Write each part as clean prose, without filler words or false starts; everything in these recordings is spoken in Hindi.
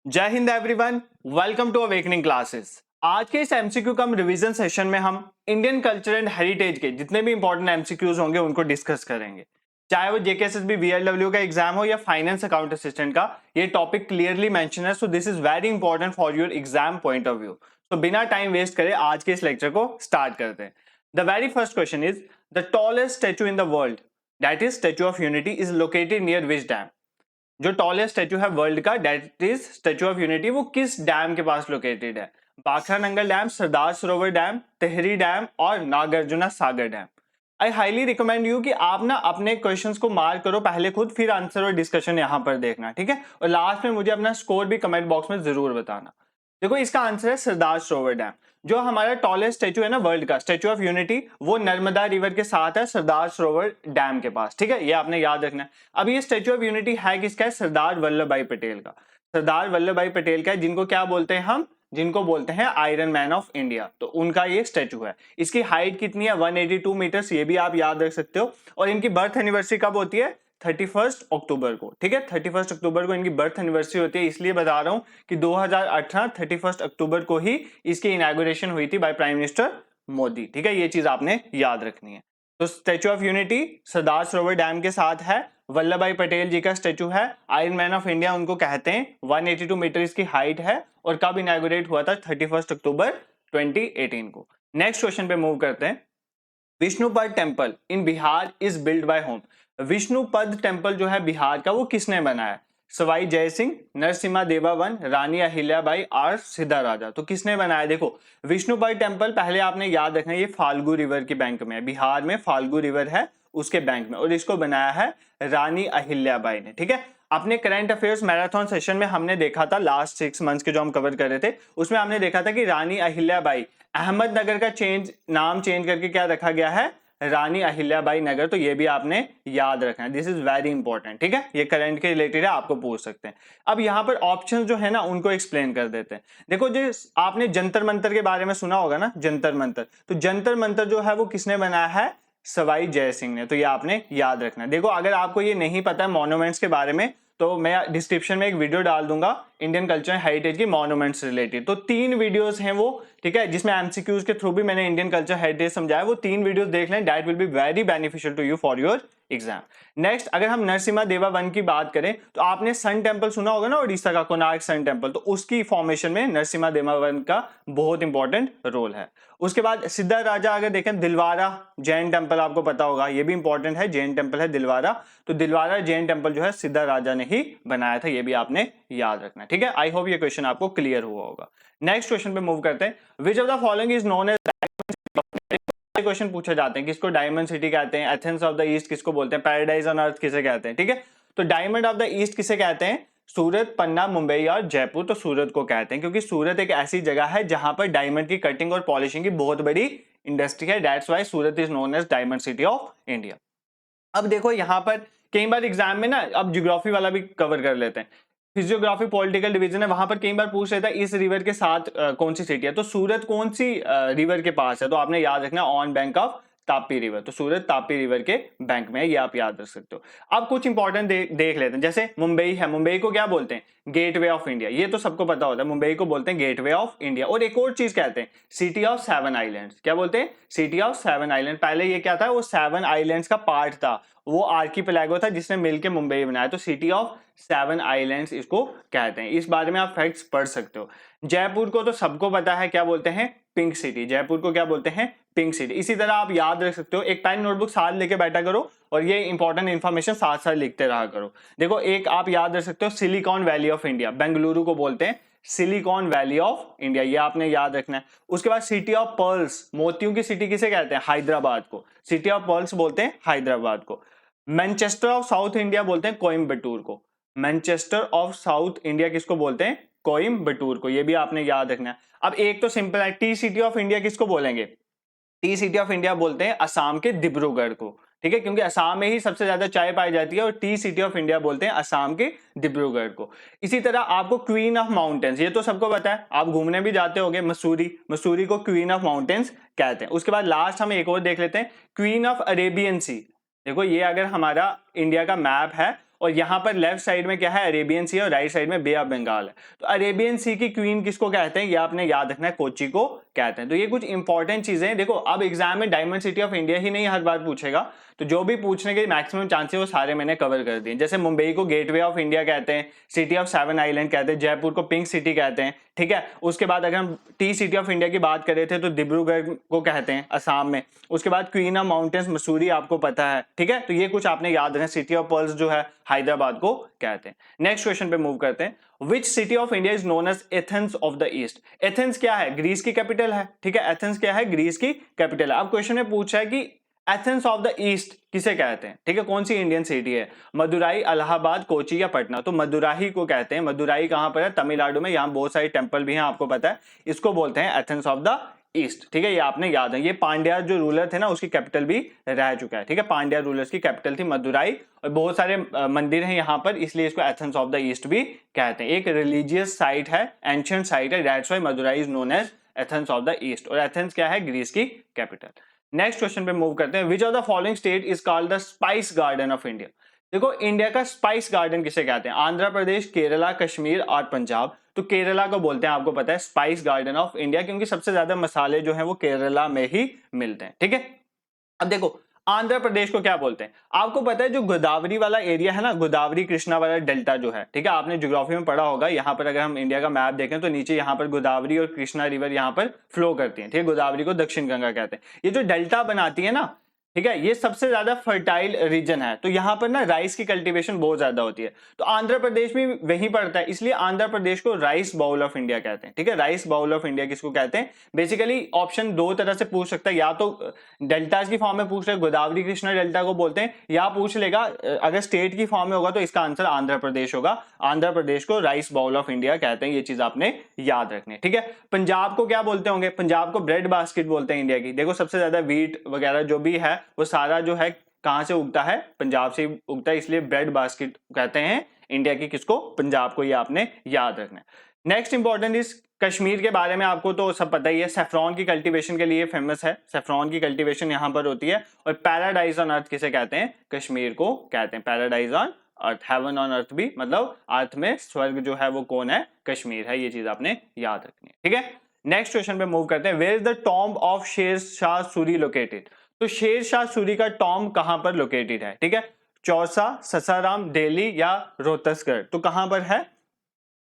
जय हिंद everyone, welcome to awakening classes. आज के इस एमसीक्यू कम रिवीजन सेशन में हम इंडियन कल्चर एंड हेरिटेज के जितने भी इंपॉर्टेंट एमसीक्यूज होंगे उनको डिस्कस करेंगे। चाहे वो जेकेएसएसबी वीएलडब्ल्यू का एग्जाम हो या फाइनेंस अकाउंट असिस्टेंट का, ये टॉपिक क्लियरली मेंशन है, so this is very important for your exam point of view. तो बिना टाइम वेस्ट करे आज के इस लेक्चर को स्टार्ट करते हैं। The very first question is the tallest statue in the world, that is statue of unity, is located near which dam. जो टॉलेस्ट स्टैचू है वर्ल्ड का, that is statue of unity, वो किस डैम के पास लोकेटेड है? बाखरा Nangal dam, Sardar Sarovar dam, Tehri dam और Nagarjuna Sagar dam. I highly recommend you कि आप ना अपने क्वेश्चंस को मार्क करो पहले खुद, फिर आंसर और डिस्कशन यहां पर देखना, ठीक है? और लास्ट में मुझे अपना स्कोर भी कमेंट बॉक्स में जरूर बताना। देखो इसका आंसर है सरदार सरोवर डैम। जो हमारा टॉलेस्ट स्टैचू है ना वर्ल्ड का, स्टैचू ऑफ यूनिटी, वो नर्मदा रिवर के साथ है सरदार सरोवर डैम के पास, ठीक है? ये आपने याद रखना है। अब ये स्टैचू ऑफ यूनिटी है किसका? है सरदार वल्लभ भाई पटेल का। सरदार वल्लभ भाई पटेल का है, जिनको क्या बोलते हैं हम? जिनको बोलते हैं आयरन मैन ऑफ इंडिया। तो उनका ये स्टैचू है। इसकी हाइट कितनी है? 182 मीटर्स, ये भी आप याद रख सकते हो। और इनकी बर्थ एनिवर्सरी कब होती है? 31 अक्टूबर को, ठीक है? 31 अक्टूबर को इनकी बर्थ एनिवर्सरी होती है। इसलिए बता रहा हूं कि 2018 31 अक्टूबर को ही इसकी इनॉग्रेशन हुई थी बाय प्राइम मिनिस्टर मोदी, ठीक है? ये चीज आपने याद रखनी है। तो statue of unity Sardar Sarovar dam के साथ है। वल्लभ भाई पटेल जी का स्टैचू है, आयरन मैन ऑफ इंडिया उनको कहते हैं। 182 मीटर इसकी हाइट है और कब इनॉग्रेट हुआ था? 31 अक्टूबर 2018 को। नेक्स्ट क्वेश्चन पे मूव करते हैं। Vishnupad temple in Bihar is build by home. Vishnupad temple जो है बिहार का, वो किसने बनाया? सवाई जय सिंह, नरसिम्हा देवा वन, रानी अहिल्याबाई और सिद्धा राजा। तो किसने बनाया? देखो विष्णुपद टेम्पल पहले आपने याद रखना है, ये फाल्गु रिवर के बैंक में है। बिहार में फाल्गु रिवर है उसके बैंक में, और इसको बनाया है रानी अहिल्याबाई ने, ठीक है? अपने करंट अफेयर्स मैराथन सेशन में हमने देखा था, लास्ट 6 मंथ्स के जो हम कवर कर रहे थे उसमें हमने देखा था कि रानी अहिल्याबाई, अहमदनगर का नाम चेंज करके क्या रखा गया है? रानी अहिल्याबाई नगर। तो ये भी आपने याद रखना है, दिस इज वेरी इंपॉर्टेंट, ठीक है? ये करंट के रिलेटेड है, आपको पूछ सकते हैं। अब यहाँ पर ऑप्शन जो है ना उनको एक्सप्लेन कर देते हैं। देखो जो आपने जंतर मंतर के बारे में सुना होगा ना, जंतर मंतर, तो जंतर मंतर जो है वो किसने बनाया है? सवाई जय सिंह ने। तो ये आपने याद रखना है। देखो अगर आपको ये नहीं पता है मॉन्यूमेंट्स के बारे में, तो मैं डिस्क्रिप्शन में एक वीडियो डाल दूंगा इंडियन कल्चर हेरिटेज की मॉन्यूमेंट्स रिलेटेड। तो 3 वीडियोस हैं वो, ठीक है, जिसमें एमसीक्यूज के थ्रू भी मैंने इंडियन कल्चर हेरिटेज समझाया। वो 3 वीडियोस देख लें, that will be very beneficial to you for your exam. Next, अगर हम नरसिम्हा देवा वन की बात करें तो आपने सन टेम्पल सुना होगा ना, उड़ीसा का कोणार्क सन टेम्पल, तो उसकी फॉर्मेशन में नरसिम्हा देवा वन का बहुत इंपॉर्टेंट रोल है। उसके बाद सिद्धा राजा अगर देखें, दिलवारा जैन टेम्पल आपको पता होगा, ये भी इंपॉर्टेंट है, जैन टेम्पल है दिलवारा। तो दिलवारा जैन टेम्पल जो है सिद्धा राजा ने ही बनाया था, ये भी आपने याद रखना है, ठीक है? आई होप ये क्वेश्चन आपको क्लियर हुआ होगा। नेक्स्ट क्वेश्चन पे मूव करते हैं। Which of the following is known as, question पूछे जाते हैं, किसको डायमंड सिटी कहते हैं? एथेंस ऑफ द ईस्ट किसको बोलते हैं? पैराडाइज ऑन अर्थ किसे कहते हैं? ठीक है, तो डायमंड ऑफ द ईस्ट किसे कहते हैं? सूरत, पन्ना, मुंबई और जयपुर। तो सूरत को कहते हैं क्योंकि सूरत एक ऐसी जगह है जहां पर डायमंड की कटिंग और पॉलिशिंग की बहुत बड़ी इंडस्ट्री है, that's why Surat is known as diamond city of India. अब देखो यहां पर कई बार एग्जाम में ना, अब ज्योग्राफी वाला भी कवर कर लेते हैं। फिजियोग्राफी पॉलिटिकल डिवीजन है, वहां पर कई बार पूछ लेता है इस रिवर के साथ कौन सी सिटी है। तो सूरत कौन सी रिवर के पास है? तो आपने याद रखना on bank of Tapi river. तो सूरत तापी रिवर के बैंक में है, ये आप याद रख सकते हो। अब कुछ इंपॉर्टेंट देख लेते हैं। जैसे मुंबई है, मुंबई को क्या बोलते हैं? गेटवे ऑफ इंडिया, ये तो सबको पता होता है, मुंबई को बोलते हैं गेटवे ऑफ इंडिया। और एक और चीज कहते हैं सिटी ऑफ 7 आइलैंड्स। क्या बोलते हैं? City of 7 island. पहले ये क्या था? वो 7 आइलैंड्स का पार्ट था, वो आर्कीपेलागो था जिसने मिलकर मुंबई बनाया। तो सिटी ऑफ 7 आइलैंड्स इसको कहते हैं। इस बारे में आप फैक्ट्स पढ़ सकते हो। जयपुर को तो सबको पता है, क्या बोलते हैं? Pink city. जयपुर को क्या बोलते हैं? Pink city. इसी तरह आप याद रख सकते हो, एक पेन नोटबुक साथ लेके बैठा करो और ये इंपॉर्टेंट इंफॉर्मेशन साथ साथ लिखते रहा करो। देखो एक आप याद रख सकते हो, silicon valley of India, Bengaluru को बोलते हैं सिलिकॉन वैली ऑफ इंडिया, ये आपने याद रखना है। उसके बाद सिटी ऑफ पर्ल्स, मोतियों की सिटी किसे कहते हैं? हैदराबाद को। सिटी ऑफ पर्ल्स बोलते हैं हैदराबाद को। मैनचेस्टर ऑफ साउथ इंडिया बोलते हैं कोयम्बटूर को। मैनचेस्टर ऑफ साउथ इंडिया किसको बोलते हैं? कोयम्बटूर को। ये भी आपने याद रखना है। अब एक तो सिंपल है, टी सिटी ऑफ इंडिया किसको बोलेंगे? टी सिटी ऑफ इंडिया बोलते हैं असम के डिब्रूगढ़ को, ठीक है, क्योंकि असम में ही सबसे ज्यादा चाय पाई जाती है, और टी सिटी ऑफ इंडिया बोलते हैं असम के डिब्रूगढ़ को। इसी तरह आपको क्वीन ऑफ माउंटेन्स, ये तो सबको पता है, आप घूमने भी जाते होंगे, मसूरी, मसूरी को क्वीन ऑफ माउंटेन्स कहते हैं। उसके बाद लास्ट हम एक और देख लेते हैं, क्वीन ऑफ अरेबियन सी। देखो ये अगर हमारा इंडिया का मैप है और यहाँ पर लेफ्ट साइड में क्या है, अरेबियन सी है, और राइट साइड में बे ऑफ बंगाल है। तो अरेबियन सी की क्वीन किसको कहते हैं, ये आपने याद रखना है, कोची को कहते हैं। तो ये कुछ इंपॉर्टेंट चीजें हैं। देखो अब एग्जाम में डायमंड सिटी ऑफ इंडिया ही नहीं हर बार पूछेगा, तो जो भी पूछने के मैक्सिमम चांसेस वो सारे मैंने कवर कर दिए। जैसे मुंबई को गेटवे ऑफ इंडिया कहते हैं, सिटी ऑफ 7 आइलैंड कहते हैं, जयपुर को पिंक सिटी कहते हैं, ठीक है। उसके बाद अगर हम टी सिटी ऑफ इंडिया की बात कर रहे थे तो डिब्रूगढ़ को कहते हैं असम में। उसके बाद क्वीन ऑफ माउंटेन्स मसूरी आपको पता है, ठीक है। तो ये कुछ आपने याद रखना। सिटी ऑफ पर्ल्स जो है हैदराबाद को कहते हैं। नेक्स्ट क्वेश्चन पे मूव करते हैं। Which city of India is known as Athens of the east. Athens क्या है, ग्रीस की कैपिटल है, ठीक है। एथेंस क्या है, ग्रीस की कैपिटल है। अब क्वेश्चन में पूछा है कि एथेंस ऑफ द ईस्ट किसे कहते हैं, ठीक है, कौन सी इंडियन सिटी है, मदुराई, इलाहाबाद, कोची या पटना। तो मदुराई को कहते हैं। मदुराई कहां पर है, तमिलनाडु में। यहाँ बहुत सारे टेंपल भी हैं आपको पता है। इसको बोलते हैं एथेंस ऑफ द ईस्ट, ठीक है। ये आपने याद है। ये पांड्या जो रूलर थे ना उसकी कैपिटल भी रह चुका है, ठीक है। पांड्या रूलर्स की कैपिटल थी मदुराई, और बहुत सारे मंदिर हैं यहाँ पर, इसलिए इसको एथेंस ऑफ द ईस्ट भी कहते हैं। एक रिलीजियस साइट है, एंशिएंट साइट है, that's why Madurai is known as Athens of the east. और एथेंस क्या है, ग्रीस की कैपिटल। नेक्स्ट क्वेश्चन पे मूव करते हैं। Which of the following state is called the spice garden of India. देखो इंडिया का स्पाइस गार्डन किसे कहते हैं, आंध्र प्रदेश, केरला, कश्मीर और पंजाब। तो केरला को बोलते हैं आपको पता है स्पाइस गार्डन ऑफ इंडिया, क्योंकि सबसे ज्यादा मसाले जो हैं वो केरला में ही मिलते हैं, ठीक है। अब देखो आंध्र प्रदेश को क्या बोलते हैं, आपको पता है जो गोदावरी वाला एरिया है ना, गोदावरी कृष्णा वाला डेल्टा जो है, ठीक है, आपने ज्योग्राफी में पढ़ा होगा। यहाँ पर अगर हम इंडिया का मैप देखें तो नीचे यहाँ पर गोदावरी और कृष्णा रिवर यहाँ पर फ्लो करती है, ठीक है। गोदावरी को दक्षिण गंगा कहते हैं। ये जो डेल्टा बनाती है ना, ठीक है, ये सबसे ज्यादा फर्टाइल रीजन है। तो यहाँ पर ना राइस की कल्टीवेशन बहुत ज्यादा होती है। तो आंध्र प्रदेश भी वहीं पड़ता है, इसलिए आंध्र प्रदेश को राइस बाउल ऑफ इंडिया कहते हैं, ठीक है। राइस बाउल ऑफ इंडिया किसको कहते हैं। बेसिकली ऑप्शन दो तरह से पूछ सकता है, या तो डेल्टाज की फॉर्म में पूछ रहे गोदावरी कृष्णा डेल्टा को बोलते हैं, या पूछ लेगा अगर स्टेट की फॉर्म में होगा तो इसका आंसर आंध्र प्रदेश होगा। आंध्र प्रदेश को राइस बाउल ऑफ इंडिया कहते हैं, ये चीज आपने याद रखनी है, ठीक है। पंजाब को क्या बोलते होंगे, पंजाब को ब्रेड बास्केट बोलते हैं इंडिया की। देखो सबसे ज्यादा व्हीट वगैरह जो भी है वो सारा जो है कहां से उगता है, पंजाब से उगता है, इसलिए ब्रेड बास्केट कहते हैं इंडिया की किसको, पंजाब को। ये आपने याद रखना है। नेक्स्ट इंपॉर्टेंट इज कश्मीर के बारे में आपको तो सब पता ही है, सेफ्रॉन की कल्टीवेशन के लिए फेमस है। सेफ्रॉन की कल्टीवेशन यहां पर होती है। और पैराडाइज ऑन अर्थ किसे कहते हैं, कश्मीर को कहते हैं। Paradise on earth, heaven on earth भी, मतलब अर्थ में स्वर्ग जो है वो कौन है, कश्मीर है। ये चीज आपने याद रखनी है, ठीक है। नेक्स्ट क्वेश्चन पे मूव करते हैं। Where is the tomb of Sher Shah Suri located. तो शेर शाह सूरी का टॉम्ब कहां पर लोकेटेड है, ठीक है। चौसा, ससाराम, दिल्ली या रोहतसगढ़। तो कहां पर है,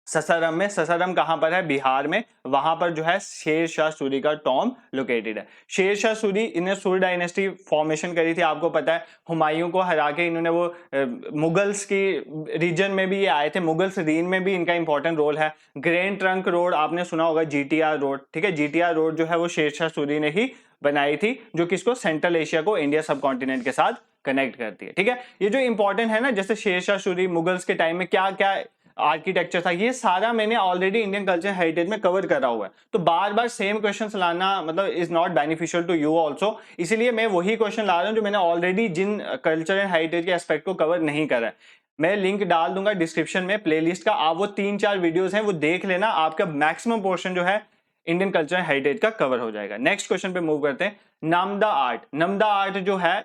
ससाराम में। ससाराम कहां पर है, बिहार में। वहां पर जो है शेर शाह सूरी का टॉम्ब लोकेटेड है। शेर शाह सूरी, इन्हें सूरी डायनेस्टी फॉर्मेशन करी थी, आपको पता है। हुमायूं को हरा के इन्होंने वो मुगल्स की रीजन में भी ये आए थे, मुगल्स रीन में भी इनका इंपॉर्टेंट रोल है। ग्रैंड ट्रंक रोड आपने सुना होगा, जीटीआर रोड, ठीक है। जीटीआर रोड जो है वो शेर शाह सूरी ने ही बनाई थी, जो किसको, सेंट्रल एशिया को इंडिया सब कॉन्टिनेंट के साथ कनेक्ट करती है, ठीक है। ये जो इंपॉर्टेंट है ना, जैसे शेर शाह सूरी, मुगल्स के टाइम में क्या क्या आर्किटेक्चर था, ये सारा मैंने ऑलरेडी इंडियन कल्चर हेरिटेज में कवर करा हुआ है। तो बार बार सेम क्वेश्चंस लाना मतलब is not beneficial to you also, इसीलिए मैं वही क्वेश्चन ला रहा हूं जो मैंने ऑलरेडी जिन कल्चर एंड हेरिटेज के एस्पेक्ट को कवर नहीं करा है। मैं लिंक डाल दूंगा डिस्क्रिप्शन में प्लेलिस्ट का, आप वो 3-4 वीडियोस हैं वो देख लेना, आपका मैक्सिमम पोर्शन जो है इंडियन कल्चर एंड हेरिटेज का कवर हो जाएगा। नेक्स्ट क्वेश्चन पे मूव करते हैं। नामदा आर्ट, नामदा आर्ट जो है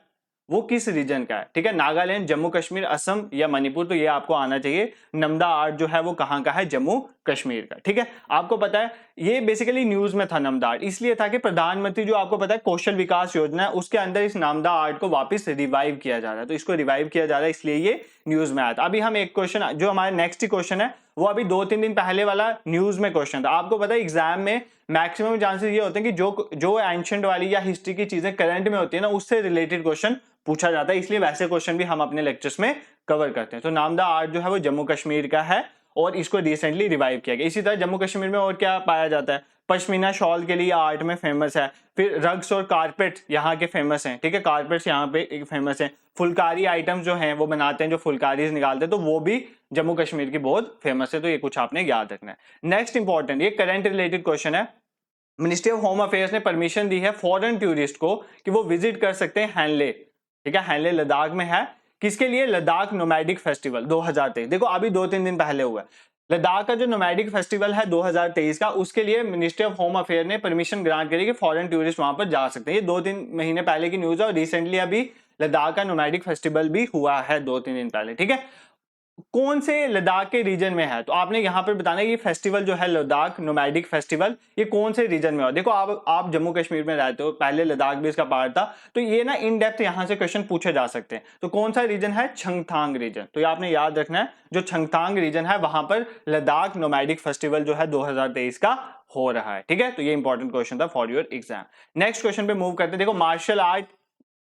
वो किस रीजन का है, ठीक है। नागालैंड, जम्मू कश्मीर, असम या मणिपुर। तो ये आपको आना चाहिए। नमदा आर्ट जो है वो कहां का है, जम्मू कश्मीर का, ठीक है। आपको पता है ये बेसिकली न्यूज में था नामदा आर्ट, इसलिए था कि प्रधानमंत्री जो आपको पता है कौशल विकास योजना है उसके अंदर इस नामदा आर्ट को वापस रिवाइव किया जा रहा है। तो इसको रिवाइव किया जा रहा है, इसलिए ये न्यूज में आया था। अभी हम एक क्वेश्चन जो हमारा नेक्स्ट क्वेश्चन है वो अभी 2-3 दिन पहले वाला न्यूज में क्वेश्चन था। आपको पता है एग्जाम में मैक्सिमम चांसेस ये होते हैं कि जो एंशिएंट वाली या हिस्ट्री की चीजें करंट में होती है ना, उससे रिलेटेड क्वेश्चन पूछा जाता है, इसलिए वैसे क्वेश्चन भी हम अपने लेक्चर्स में कवर करते हैं। तो नामदा आर्ट जो है वो जम्मू कश्मीर का है और इसको रिसेंटली रिवाइव किया गया। इसी तरह जम्मू कश्मीर में और क्या पाया जाता है, पश्मीना शॉल के लिए आर्ट में फेमस है। फिर रग्स और कारपेट यहाँ के फेमस हैं, ठीक है। कारपेट्स यहाँ पे फेमस हैं। फुलकारी आइटम्स जो हैं वो बनाते हैं, जो फुलकारीज निकालते हैं, तो वो भी जम्मू कश्मीर की बहुत फेमस है। तो ये कुछ आपने याद रखना है। नेक्स्ट इंपॉर्टेंट, ये करंट रिलेटेड क्वेश्चन है। मिनिस्ट्री ऑफ होम अफेयर्स ने परमिशन दी है फॉरेन टूरिस्ट को कि वो विजिट कर सकते हैं हैनले, ठीक है। हैनले लद्दाख में है, किसके लिए, लद्दाख नोमैडिक फेस्टिवल 2023। देखो अभी 2-3 दिन पहले हुआ है। लद्दाख का जो नोमैडिक फेस्टिवल है 2023 का, उसके लिए मिनिस्ट्री ऑफ होम अफेयर ने परमिशन ग्रांट करी कि फॉरेन टूरिस्ट वहां पर जा सकते हैं। ये 2-3 महीने पहले की न्यूज है और रिसेंटली अभी लद्दाख का नोमैडिक फेस्टिवल भी हुआ है 2-3 दिन पहले, ठीक है। कौन से लद्दाख के रीजन में है, तो आपने यहाँ पर बताना है ये फेस्टिवल जो है लद्दाख नोमैडिक फेस्टिवल ये कौन से रीजन में हो। देखो आप जम्मू कश्मीर में रहते हो, पहले लद्दाख भी इसका पार्ट था, तो ये ना इन डेप्थ यहाँ से क्वेश्चन पूछे जा सकते हैं। तो कौन सा रीजन है, छंगथांग रीजन। तो ये आपने याद रखना है, जो छंगथांग रीजन है वहां पर लद्दाख नोमैडिक फेस्टिवल जो है 2023 का हो रहा है। ठीक है, तो ये इंपॉर्टेंट क्वेश्चन था for your exam. Next question पे मूव करते हैं। देखो मार्शल आर्ट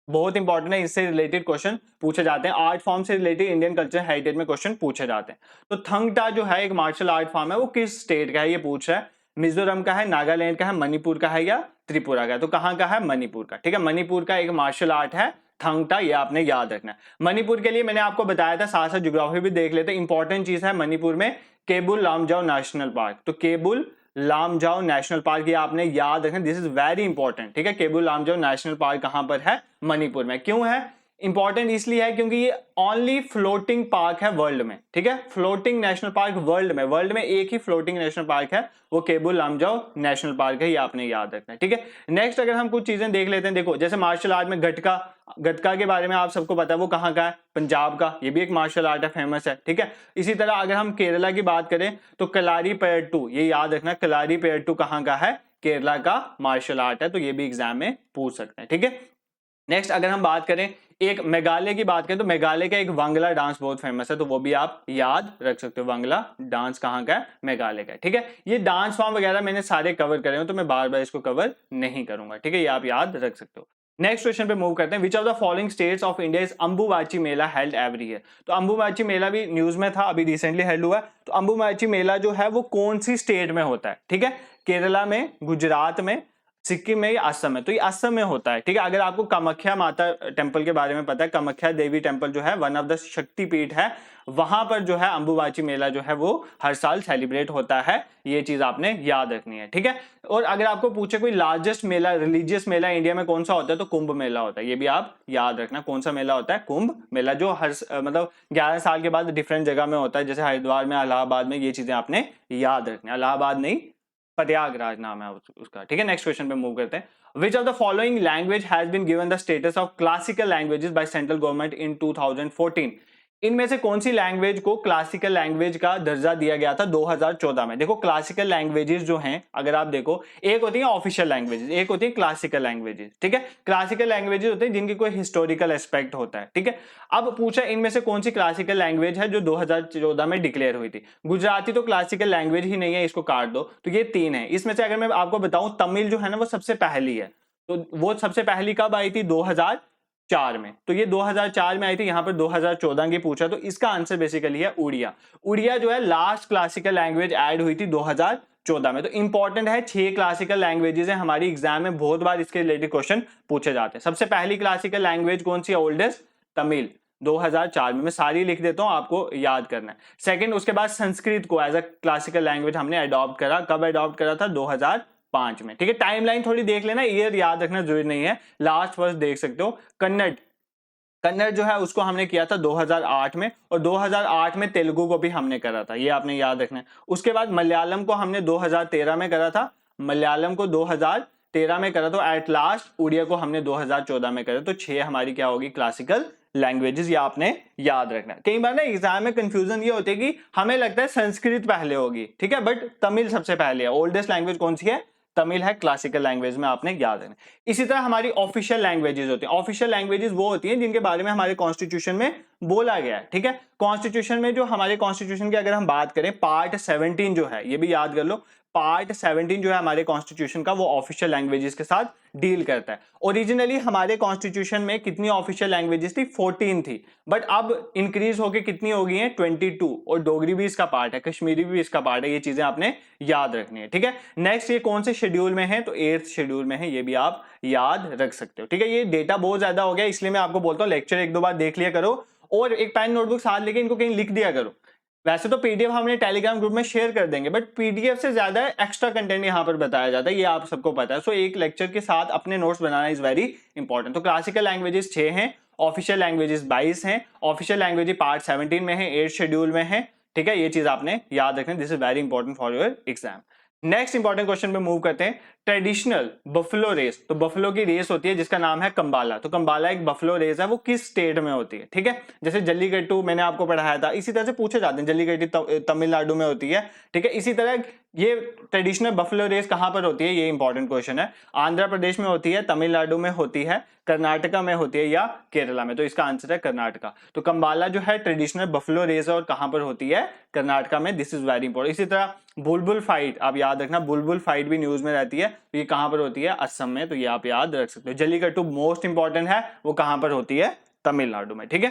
बहुत इंपॉर्टेंट है, इससे रिलेटेड क्वेश्चन पूछे जाते हैं, आर्ट फॉर्म से रिलेटेड इंडियन कल्चर हेरिटेज में क्वेश्चन पूछे जाते हैं। तो थंगटा जो है एक मार्शल आर्ट फॉर्म है, वो किस स्टेट का है ये पूछ रहा है, मिजोरम का है, नागालैंड का है, मणिपुर का है या त्रिपुरा का है। तो कहां का है, मणिपुर का। ठीक है, मणिपुर का एक मार्शल आर्ट है थंगटा, ये आपने याद रखना है। मणिपुर के लिए मैंने आपको बताया था, साथ साथ ज्योग्राफी भी देख लेते हैं। इंपॉर्टेंट चीज है मणिपुर में केबुल लामजाओ नेशनल पार्क। तो केबुल लामजाओ नेशनल पार्क ये आपने याद रखना, दिस इज वेरी इंपॉर्टेंट। ठीक है, केबुल लामजाओ नेशनल पार्क कहां पर है, मणिपुर में। क्यों है इंपॉर्टेंट, इसलिए है क्योंकि ये ओनली फ्लोटिंग पार्क है वर्ल्ड में। ठीक है, फ्लोटिंग नेशनल पार्क वर्ल्ड में एक ही फ्लोटिंग नेशनल पार्क है, वो केबुल लामजाओ नेशनल पार्क है, ये आपने याद रखना है। ठीक है, नेक्स्ट अगर हम कुछ चीजें देख लेते हैं, देखो जैसे मार्शल आर्ट में गटका के बारे में आप सबको पता है, वो कहाँ का है, पंजाब का, ये भी एक मार्शल आर्ट है, फेमस है। ठीक है, इसी तरह अगर हम केरला की बात करें तो कलारीपयट्टू, ये याद रखना, कलारीपयट्टू कहाँ का है, केरला का मार्शल आर्ट है। तो ये भी एग्जाम में पूछ सकते हैं। ठीक है, नेक्स्ट अगर हम बात करें एक मेघालय की बात करें तो मेघालय का एक वांगला डांस बहुत फेमस है, तो वो भी आप याद रख सकते हो। वांगला डांस कहाँ का है, मेघालय का है। ठीक है, ये डांस फॉर्म वगैरह मैंने सारे कवर करे हो, तो मैं बार बार इसको कवर नहीं करूंगा। ठीक है, ये आप याद रख सकते हो। नेक्स्ट क्वेश्चन पे मूव करते हैं। Which of the following states of India is Ambubachi Mela held every year. तो अंबुबाची मेला भी न्यूज में था, अभी रिसेंटली हेल्ड हुआ है। तो अंबुबाची मेला जो है वो कौन सी स्टेट में होता है, ठीक है, केरला में, गुजरात में, सिक्किम में या असम में। तो ये असम में होता है। ठीक है, अगर आपको कामाख्या माता टेम्पल के बारे में पता है, कामाख्या देवी टेम्पल जो है वन ऑफ द शक्तिपीठ है, वहां पर जो है अंबुबाची मेला जो है वो हर साल सेलिब्रेट होता है, ये चीज आपने याद रखनी है। ठीक है, और अगर आपको पूछे कोई लार्जेस्ट मेला, रिलीजियस मेला इंडिया में कौन सा होता है, तो कुंभ मेला होता है, ये भी आप याद रखना। कौन सा मेला होता है, कुंभ मेला, जो हर मतलब 11 साल के बाद डिफरेंट जगह में होता है, जैसे हरिद्वार में, इलाहाबाद में, ये चीजें आपने याद रखनी। इलाहाबाद नहीं, प्रयागराज नाम है उसका। ठीक है, नेक्स्ट क्वेश्चन पे मूव करते हैं। Which of the following language has been given the status of classical languages by central government in 2014। इनमें से कौन सी लैंग्वेज को क्लासिकल लैंग्वेज का दर्जा दिया गया था 2014 में। देखो क्लासिकल लैंग्वेजेस जो हैं, अगर आप देखो, एक होती है ऑफिशियल लैंग्वेजेस, एक होती है क्लासिकल लैंग्वेजेस। ठीक है, क्लासिकल लैंग्वेजेस होते हैं जिनकी कोई हिस्टोरिकल एस्पेक्ट होता है। ठीक है, अब पूछा इनमें से कौन सी क्लासिकल लैंग्वेज है जो 2014 में डिक्लेयर हुई थी। गुजराती तो क्लासिकल लैंग्वेज ही नहीं है, इसको काट दो। तो ये तीन है, इसमें से अगर मैं आपको बताऊं तमिल जो है ना वो सबसे पहली है। तो वो सबसे पहली कब आई थी, 2004 में। तो ये 2004 में आई थी, यहां पर 2014 की पूछा, तो इसका आंसर बेसिकली है उड़िया। उड़िया जो है लास्ट क्लासिकल लैंग्वेज ऐड हुई थी 2014 में। तो इंपॉर्टेंट है, 6 क्लासिकल लैंग्वेजेस है हमारी एग्जाम में, बहुत बार इसके रिलेटेड क्वेश्चन पूछे जाते हैं। सबसे पहली क्लासिकल लैंग्वेज कौन सी है, ओल्डेस्ट, तमिल, 2004 में। मैं सारी लिख देता हूं, आपको याद करना है। सेकंड, उसके बाद संस्कृत को एज अ क्लासिकल लैंग्वेज हमने अडॉप्ट करा, कब अडॉप्ट करा था, 2005 में। ठीक है, टाइमलाइन थोड़ी देख लेना, ईयर याद रखना जरूरी नहीं है, लास्ट वर्ष देख सकते हो। कन्नड़ जो है उसको हमने किया था 2008 में, और 2008 में तेलुगु को भी हमने करा था, ये आपने याद रखना है। उसके बाद मलयालम को हमने 2013 में करा था, मलयालम को 2013 में करा, तो एट लास्ट उड़िया को हमने 2014 में करा। तो 6 हमारी क्या होगी, क्लासिकल लैंग्वेजेस, ये आपने याद रखना है। कई बार ना एग्जाम में कंफ्यूजन ये होती है कि हमें लगता है संस्कृत पहले होगी, ठीक है, बट तमिल सबसे पहले है। ओल्डेस्ट लैंग्वेज कौन सी है, तमिल है, क्लासिकल लैंग्वेज में आपने याद रखना। इसी तरह हमारी ऑफिशियल लैंग्वेजेस होती हैं। ऑफिशियल लैंग्वेजेस वो होती हैं जिनके बारे में हमारे कॉन्स्टिट्यूशन में बोला गया है। ठीक है, कॉन्स्टिट्यूशन में जो हमारे कॉन्स्टिट्यूशन की अगर हम बात करें, पार्ट 17 जो है, ये भी याद कर लो, पार्ट 17 जो है हमारे कॉन्स्टिट्यूशन का, वो ऑफिशियल लैंग्वेजेस के साथ डील करता है। ओरिजिनली हमारे कॉन्स्टिट्यूशन में कितनी ऑफिशियल लैंग्वेजेस थी, 14 थी, बट अब इंक्रीज होके कितनी हो गई है, 22, और डोगरी भी इसका पार्ट है, कश्मीरी भी इसका पार्ट है, ये चीजें आपने याद रखनी है। ठीक है, नेक्स्ट ये कौन से शेड्यूल में है, तो 8th शेड्यूल में है, ये भी आप याद रख सकते हो। ठीक है, ये डेटा बहुत ज्यादा हो गया, इसलिए मैं आपको बोलता हूँ लेक्चर 1-2 बार देख लिया करो, और एक पेन नोटबुक साथ लेके इनको कहीं लिख दिया करो। वैसे तो पीडीएफ हमने टेलीग्राम ग्रुप में शेयर कर देंगे, बट पीडीएफ से ज्यादा एक्स्ट्रा कंटेंट यहाँ पर बताया जाता है, ये आप सबको पता है। सो एक लेक्चर के साथ अपने notes banana is very important. तो क्लासिकल लैंग्वेजेस 6 हैं, ऑफिशियल लैंग्वेजेस 22 हैं, ऑफिशियल लैंग्वेज पार्ट 17 में है, 8th शेड्यूल में है। ठीक है, ये चीज आपने याद रखना, this is very important for your exam. Next important question पे मूव करते हैं, ट्रेडिशनल बफलो रेस। तो बफलो की रेस होती है जिसका नाम है कंबाला। तो कंबाला एक बफलो रेस है, वो किस स्टेट में होती है? ठीक है, जैसे जल्लीकट्टू मैंने आपको पढ़ाया था, इसी तरह से पूछे जाते हैं। जल्लीकट्टू तमिलनाडु में होती है, ठीक है। इसी तरह ये ट्रेडिशनल बफलो रेस कहां पर होती है, ये इंपॉर्टेंट क्वेश्चन है। आंध्र प्रदेश में होती है, तमिलनाडु में होती है, कर्नाटका में होती है या केरला में? तो इसका आंसर है कर्नाटका। तो कंबाला जो है ट्रेडिशनल बफलो रेस है और कहां पर होती है? कर्नाटका में। This is very important. इसी तरह बुलबुल फाइट, आप याद रखना, बुलबुल फाइट भी न्यूज में रहती है, तो ये कहां पर होती है? असम में। तो ये आप याद रख सकते हो। जल्लीकट्टू मोस्ट इंपॉर्टेंट है, वो कहां पर होती है? तमिलनाडु में, ठीक है।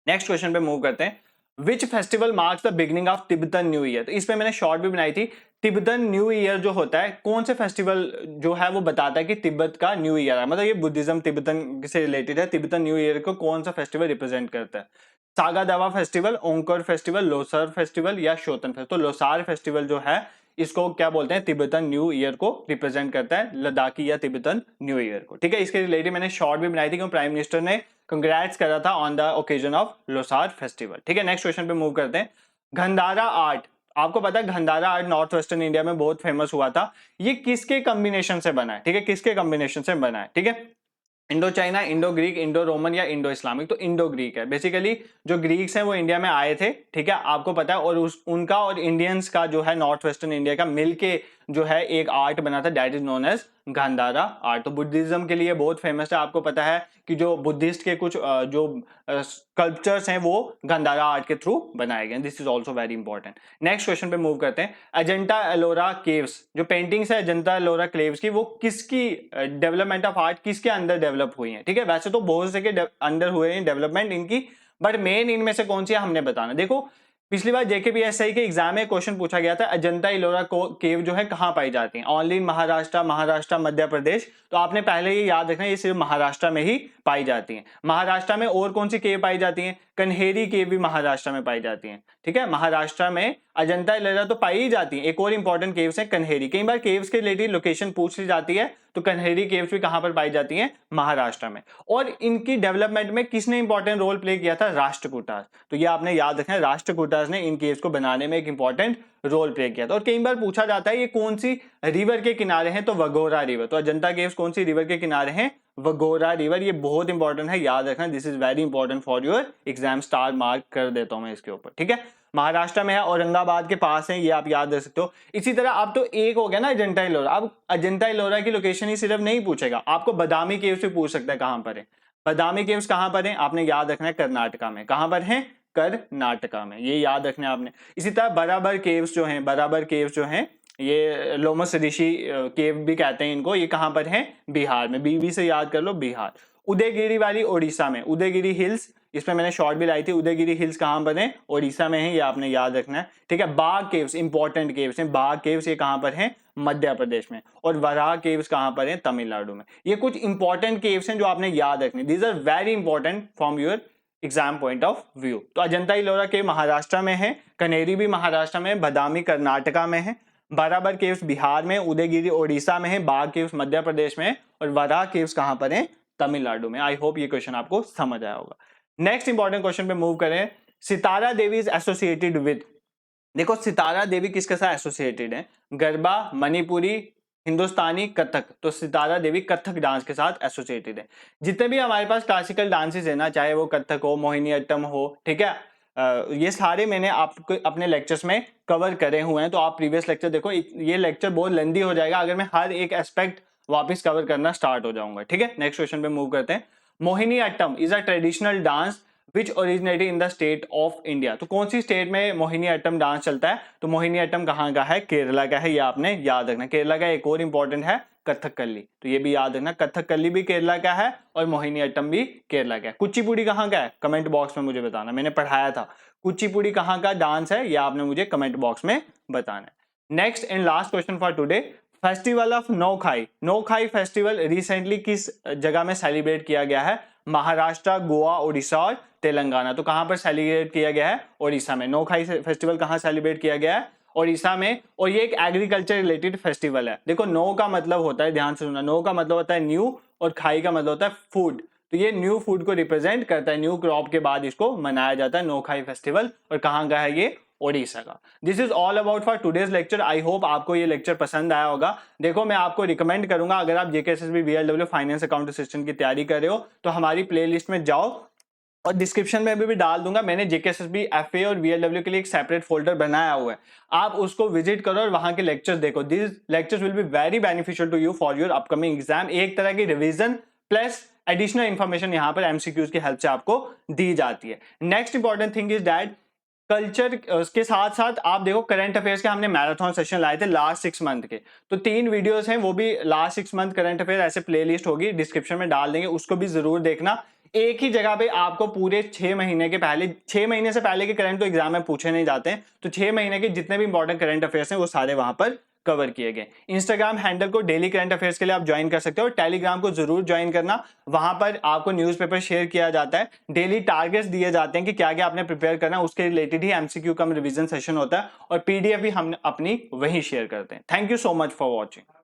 नेक्स्ट क्वेश्चन पे मूव करते हैं, which festival marks the beginning of Tibetan new year? तो इस पे मैंने शॉर्ट भी बनाई थी। तिब्बतन न्यू ईयर जो होता है, कौन से फेस्टिवल जो है वो बताता है कि तिब्बत का न्यू ईयर है? मतलब ये बुद्धिज्म तिब्बतन से रिलेटेड है। तिब्बतन न्यू ईयर को कौन सा फेस्टिवल रिप्रेजेंट करता है? सागा दावा फेस्टिवल, ओंकर फेस्टिवल, लोसार फेस्टिवल या शोतन फेस्टिवल? तो लोसार फेस्टिवल जो है इसको क्या बोलते हैं? तिब्बतन न्यू ईयर को रिप्रेजेंट करता है, लद्दाखी या तिब्बतन न्यू ईयर को, ठीक है। इसके रिलेटेड मैंने शॉर्ट भी बनाई थी क्योंकि प्राइम मिनिस्टर ने कंग्रेट्स करा था on the occasion of Losar festival, ठीक है। नेक्स्ट क्वेश्चन पे मूव करते हैं, गंधारा आर्ट। आपको पता है Gandhara art north western India में बहुत फेमस हुआ था। ये किसके कॉम्बिनेशन से बना है? ठीक है, किसके कॉम्बिनेशन से बना है? ठीक है, Indo China, Indo Greek, Indo Roman या इंडो इस्लामिक? तो इंडो ग्रीक है। बेसिकली जो ग्रीक्स हैं वो इंडिया में आए थे, ठीक है, आपको पता है, और उनका और इंडियंस का जो है नॉर्थ वेस्टर्न इंडिया का मिलके जो है एक आर्ट बना था, that is known as Gandhara art. तो बुद्धिज्म के लिए बहुत फेमस है। आपको पता है कि जो बुद्धिस्ट के कुछ जो स्कल्पचर्स हैं वो गांधारा आर्ट के थ्रू बनाए गए। This is also very important. Next question पे मूव करते हैं, अजंता एलोरा केव्स, जो पेंटिंग्स है अजंता एलोरा केव्स की, वो किसकी डेवलपमेंट ऑफ आर्ट किसके अंदर डेवलप हुई है? ठीक है, वैसे तो बहुत से के अंदर हुए हैं डेवलपमेंट इनकी, बट मेन इनमें से कौन सी है हमने बताना। देखो पिछली बार जेकेपीएसआई के एग्जाम में क्वेश्चन पूछा गया था, अजंता इलोरा केव जो है कहां पाई जाती है? Only in Maharashtra, Madhya Pradesh. तो आपने पहले ये याद रखना, ये सिर्फ महाराष्ट्र में ही पाई जाती है। महाराष्ट्र में और कौन सी केव पाई जाती है? कन्हेरी केव भी महाराष्ट्र में पाई जाती है, ठीक है। महाराष्ट्र में अजंता इलोरा तो पाई ही जाती है, एक और इंपॉर्टेंट केव्स है कन्हेरी। कई बार केव्स के रिलेटेड लोकेशन पूछ ली जाती है, तो कन्हेरी केव्स भी कहां पर पाई जाती हैं? महाराष्ट्र में। और इनकी डेवलपमेंट में किसने इंपॉर्टेंट रोल प्ले किया था? राष्ट्रकूटास। तो ये आपने याद रखना है, राष्ट्रकूटास ने इन केव्स को बनाने में एक इंपॉर्टेंट रोल प्ले किया था। और कई बार पूछा जाता है ये कौन सी रिवर के किनारे हैं? तो वगोरा रिवर। तो अजंता केव्स कौन सी रिवर के किनारे हैं? वगोरा रिवर। ये बहुत इंपॉर्टेंट है, याद रखना, this is very important for your exam. Star mark कर देता हूं मैं इसके ऊपर, ठीक है। महाराष्ट्र में है, औरंगाबाद के पास है, ये आप याद रख सकते हो। इसी तरह अब तो एक हो गया ना अजंता इलोरा। अब अजंता इलोरा की लोकेशन ही सिर्फ नहीं पूछेगा, आपको बादामी केव्स से पूछ सकता है कहां पर है। बादामी केव्स कहां पर है? आपने याद रखना है कर्नाटका में। कहां पर है? कर्नाटका में, ये याद रखना है आपने। इसी तरह बराबर केव्स जो हैं, बराबर केव्स जो हैं, ये लोमस ऋषि केव भी कहते हैं इनको, ये कहां पर है? बिहार में। बीबी से याद कर लो, बिहार। उदयगिरी वाली ओडिशा में, उदयगिरी हिल्स, इसमें मैंने शॉर्ट भी लाई थी। उदयगिरी हिल्स कहां पर है? ओडिशा में है, ये आपने याद रखना है, ठीक है। बाघ केव्स इंपॉर्टेंट केव्स हैं, बाघ केव्स ये कहां पर है? मध्य प्रदेश में। और वराह केव्स कहां पर है? तमिलनाडु में। ये कुछ इंपॉर्टेंट केव्स हैं जो आपने याद रखने, these are very important from your exam point of view. तो अजंता इलोरा केव महाराष्ट्र में है, कनेरी भी महाराष्ट्र में, बादामी कर्नाटका में है, बराबर केव्स बिहार में, उदयगिरी ओडिशा में है, बाघ केव्स मध्य प्रदेश में, और वराह केव्स कहां पर है? तमिलनाडु में। आई होप ये क्वेश्चन आपको समझ आया होगा। नेक्स्ट इंपॉर्टेंट क्वेश्चन पे मूव करें, Sitara Devi is associated with. देखो सितारा देवी किसके साथ एसोसिएटेड है? गरबा, मणिपुरी, हिंदुस्तानी, कथक। तो सितारा देवी कथक डांस के साथ एसोसिएटेड है। जितने भी हमारे पास क्लासिकल डांसेस है ना, चाहे वो कथक हो, मोहिनी अट्टम हो, ठीक है, ये सारे मैंने आपको अपने लेक्चर्स में कवर करे हुए हैं। तो आप प्रीवियस लेक्चर देखो, ये लेक्चर बहुत लेंदी हो जाएगा अगर मैं हर एक एस्पेक्ट वापस कवर करना स्टार्ट हो जाऊंगा, ठीक है। नेक्स्ट क्वेश्चन पे मूव करते हैं, Mohini attam is a traditional dance which originated in the state of India. तो कौन सी स्टेट में मोहिनी अट्टम डांस चलता है? तो मोहिनी अट्टम कहाँ का है? केरला का है, ये आपने याद रखना। केरला का एक और इंपॉर्टेंट है कथकली, तो ये भी याद रखना, कथकली भी केरला का है और मोहिनी अट्टम भी केरला का है। कुचिपुड़ी कहाँ का है? कमेंट बॉक्स में मुझे बताना, मैंने पढ़ाया था। कुचिपुड़ी कहाँ का डांस है, ये आपने मुझे कमेंट बॉक्स में बताना है। Next and last question for today, festival of Nuakhai. Nuakhai festival recently किस जगह में सेलिब्रेट किया गया है? महाराष्ट्र, गोवा, उड़ीसा और तेलंगाना। तो कहां पर सेलिब्रेट किया गया है? ओडिशा में। नौखाई फेस्टिवल कहां सेलिब्रेट किया गया है? ओडिशा में। और ये एक एग्रीकल्चर रिलेटेड फेस्टिवल है। देखो नौ का मतलब होता है, ध्यान से सुनना, नौ का मतलब होता है न्यू और खाई का मतलब होता है फूड। तो ये न्यू फूड को रिप्रेजेंट करता है, न्यू क्रॉप के बाद इसको मनाया जाता है नौखाई फेस्टिवल। और कहां का है ये? ओडिशा का। This is all about for today's lecture. I hope आपको ये लेक्चर पसंद आया होगा। देखो मैं आपको रिकमेंड करूंगा, अगर आप JKSSB VLW finance account assistant की तैयारी कर रहे हो तो हमारी प्लेलिस्ट में जाओ, और डिस्क्रिप्शन में भी डाल दूंगा। मैंने जेकेएसएसबी एफए और वीएलडब्ल्यू के लिए एक सेपरेट फोल्डर बनाया हुआ है, आप उसको विजिट करो और वहां के लेक्चर्स देखो। This lectures will be very beneficial to you for your upcoming exam. एक तरह की रिवीजन प्लस एडिशनल इंफॉर्मेशन यहाँ पर एमसीक्यूज की हेल्प से आपको दी जाती है। Next important thing is that culture के साथ साथ आप देखो करंट अफेयर्स के हमने मैराथन सेशन लाए थे लास्ट 6 मंथ के, तो 3 वीडियोस हैं, वो भी लास्ट 6 मंथ करंट अफेयर ऐसे प्लेलिस्ट होगी, डिस्क्रिप्शन में डाल देंगे, उसको भी जरूर देखना। एक ही जगह पे आपको पूरे 6 महीने के पहले, 6 महीने से पहले के करंट तो एग्जाम में पूछे नहीं जाते हैं, तो 6 महीने के जितने भी इंपॉर्टेंट करंट अफेयर्स हैं वो सारे वहां पर कवर किए गए। इंस्टाग्राम हैंडल को डेली करंट अफेयर्स के लिए आप ज्वाइन कर सकते हो, टेलीग्राम को जरूर ज्वाइन करना, वहां पर आपको न्यूज़पेपर शेयर किया जाता है, डेली टारगेट्स दिए जाते हैं कि क्या क्या आपने प्रिपेयर करना है, उसके रिलेटेड ही एमसीक्यू कम रिवीजन सेशन होता है, और पीडीएफ भी हम अपनी वही शेयर करते हैं। Thank you so much for watching.